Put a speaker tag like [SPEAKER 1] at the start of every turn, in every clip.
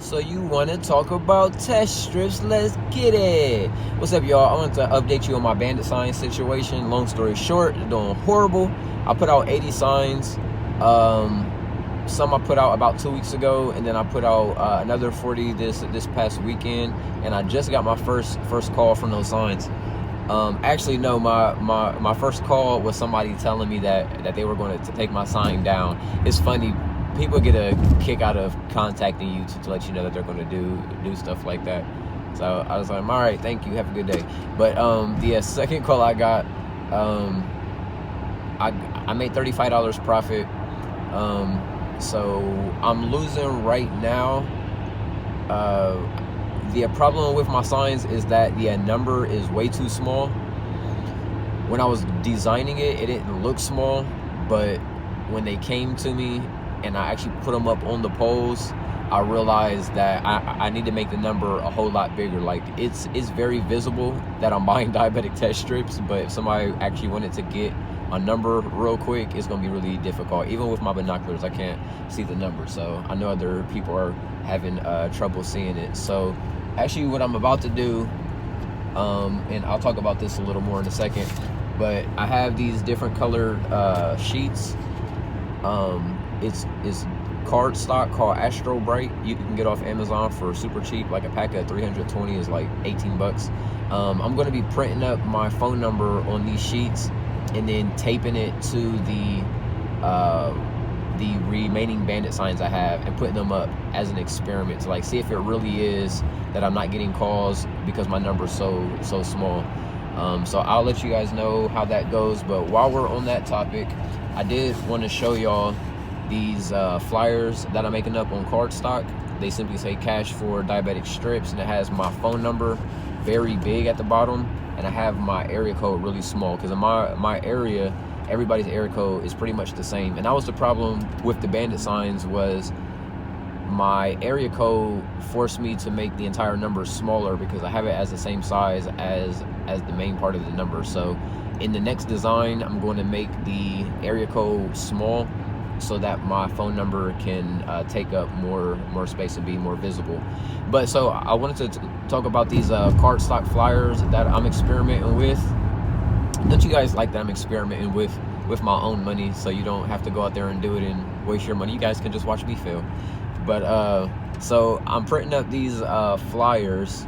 [SPEAKER 1] So you want to talk about test strips? Let's get it. What's up, y'all? I want to update you on my bandit sign situation. Long story short, they're doing horrible. I put out 80 signs. Some I put out about 2 weeks ago, and then I put out another 40 this past weekend, and I just got my first call from those signs. Actually, no, my first call was somebody telling me that they were going to take my sign down. It's funny. People get a kick out of contacting you to let you know that they're going to do stuff like that. So I was like, all right, thank you, have a good day. But the second call I got, I made $35 profit. So I'm losing right now. The problem with my signs is that the number is way too small. When I was designing it, it didn't look small, but when they came to me and I actually put them up on the poles, I realized that I need to make the number a whole lot bigger. Like it's very visible that I'm buying diabetic test strips, but if somebody actually wanted to get a number real quick, it's gonna be really difficult. Even with my binoculars, I can't see the number, so I know other people are having trouble seeing it. So actually what I'm about to do, and I'll talk about this a little more in a second, but I have these different colored sheets. It's card stock called Astro Bright. You can get off Amazon for super cheap. Like a pack of 320 is like 18 bucks. I'm going to be printing up my phone number on these sheets and then taping it to the remaining bandit signs I have and putting them up as an experiment to like see if it really is that I'm not getting calls because my number's so small. So I'll let you guys know how that goes. But while we're on that topic, I did want to show y'all these flyers that I'm making up on cardstock. They simply say cash for diabetic strips, and it has my phone number very big at the bottom, and I have my area code really small because in my area, everybody's area code is pretty much the same. And that was the problem with the bandit signs, was my area code forced me to make the entire number smaller because I have it as the same size as the main part of the number. So in the next design, I'm going to make the area code small so that my phone number can take up more space and be more visible. But so I wanted to talk about these cardstock flyers that I'm experimenting with. Don't you guys like that I'm experimenting with my own money, so you don't have to go out there and do it and waste your money? You guys can just watch me fail. But so I'm printing up these flyers,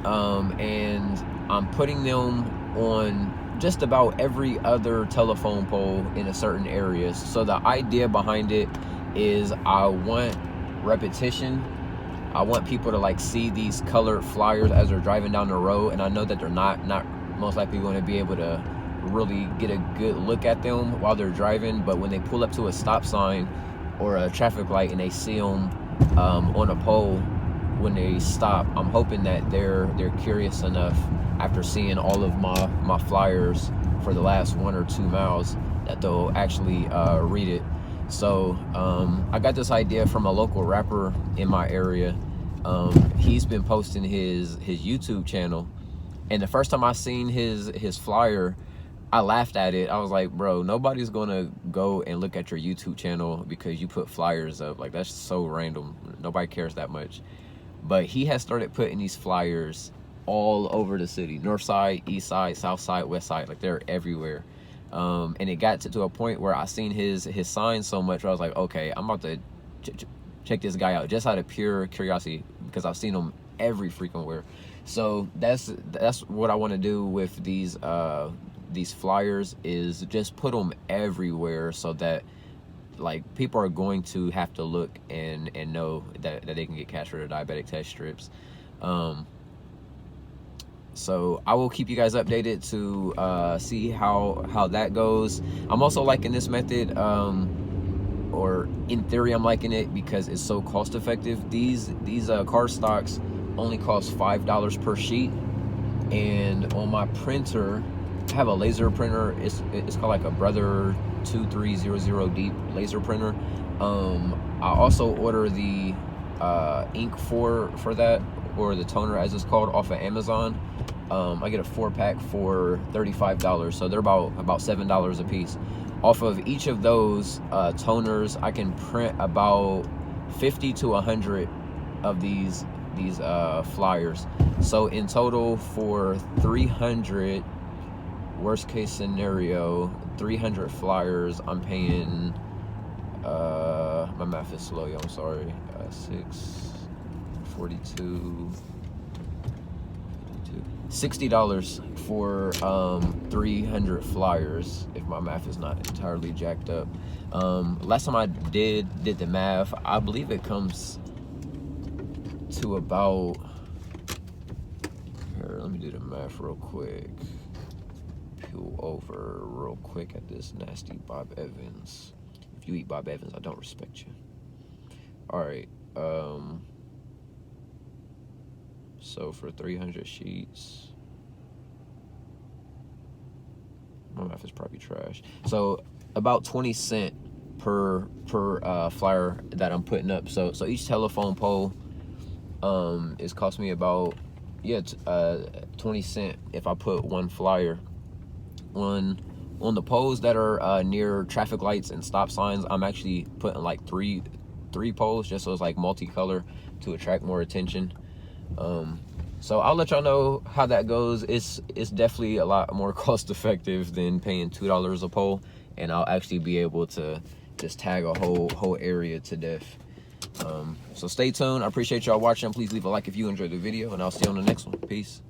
[SPEAKER 1] and I'm putting them on just about every other telephone pole in a certain area. So the idea behind it is I want repetition. I want people to like see these colored flyers as they're driving down the road, and I know that they're not most likely going to be able to really get a good look at them while they're driving, but when they pull up to a stop sign or a traffic light and they see them on a pole when they stop, I'm hoping that they're curious enough after seeing all of my flyers for the last 1 or 2 miles that they'll actually read it. So I got this idea from a local rapper in my area. He's been posting his YouTube channel, and the first time I seen his flyer, I laughed at it. I was like, bro, nobody's gonna go and look at your YouTube channel because you put flyers up. Like, that's so random. Nobody cares that much. But he has started putting these flyers all over the city: north side, east side, south side, west side. Like, they're everywhere. And it got to a point where I seen his sign so much where I was like, okay, I'm about to check this guy out just out of pure curiosity because I've seen him every freaking where. So that's what I want to do with these flyers, is just put them everywhere so that like people are going to have to look and know that they can get cash for their diabetic test strips. So I will keep you guys updated to see how that goes. I'm also liking this method, or in theory I'm liking it because it's so cost effective. These card stocks only cost $5 per sheet, and on my printer, I have a laser printer. It's called like a Brother 2300D laser printer. I also order the ink for that, or the toner as it's called, off of Amazon. I get a 4-pack for $35, so they're about $7 a piece. Off of each of those toners, I can print about 50 to 100 of these flyers. So in total for 300, worst case scenario, 300 flyers, I'm paying, my math is slow, yo, I'm sorry, 642, $60 for 300 flyers, if my math is not entirely jacked up. Last time I did the math, I believe it comes to about, here, let me do the math real quick. Peel over real quick at this nasty Bob Evans. If you eat Bob Evans, I don't respect you. All right, so for 300 sheets, my math is probably trash. So about 20 cents per flyer that I'm putting up. So each telephone pole is cost me about 20 cents if I put one flyer. On the poles that are near traffic lights and stop signs, I'm actually putting like three poles, just so it's like multicolor to attract more attention. So I'll let y'all know how that goes. It's definitely a lot more cost effective than paying $2 a pole, and I'll actually be able to just tag a whole area to death. So stay tuned. I appreciate y'all watching. Please leave a like if you enjoyed the video, and I'll see you on the next one. Peace.